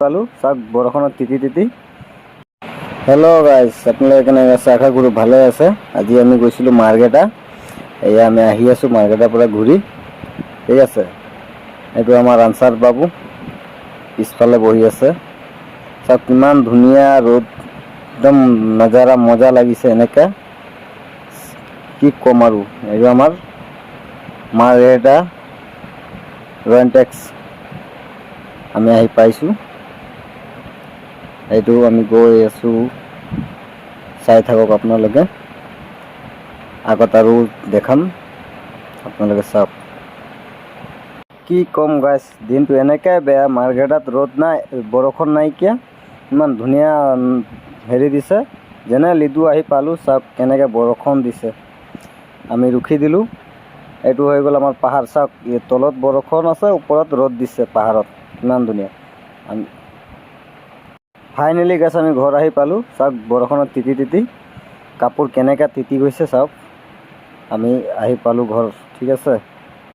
পালোঁ চাওক বৰষুণত তিতি তিতি। হেল্ল' গাইজ, আপোনালোকে কেনেকৈ আছে? আশা কৰোঁ ভালে আছে। আজি আমি গৈছিলোঁ মাৰ্কেটা। এয়া আমি আহি আছোঁ মাৰ্কেটাৰ পৰা ঘূৰি। ঠিক আছে, এইটো আমাৰ আনচাৰ বাবু পিছফালে বহি আছে। চাওক কিমান ধুনীয়া ৰ'দ, একদম নজাৰা মজা লাগিছে। এনেকৈ কি ক'ম আৰু, এইটো আমাৰ মাৰ্কেটা ৰয়েন্টেক্স আমি আহি পাইছোঁ। এইটো আমি গৈ আছোঁ, চাই থাকক আপোনালোকে। আগত আৰু দেখাম, আপোনালোকে চাওক। কি ক'ম গাইজ, দিনটো এনেকৈ বেয়া। মাৰ্কেটত ৰ'দ নাই, বৰষুণ নাইকিয়া, ইমান ধুনীয়া হেৰি দিছে। যেনে লিডু আহি পালোঁ, চাওক কেনেকৈ বৰষুণ দিছে। আমি ৰখি দিলোঁ। এইটো হৈ গ'ল আমাৰ পাহাৰ। চাওক তলত বৰষুণ আছে, ওপৰত ৰ'দ দিছে পাহাৰত, ইমান ধুনীয়া। ফাইনেলি গাইজ আমি ঘৰ আহি পালোঁ। চাওক বৰষুণত তিতি তিতি কাপোৰ কেনেকৈ তিতি গৈছে চাওক। আমি আহি পালোঁ ঘৰ, ঠিক আছে।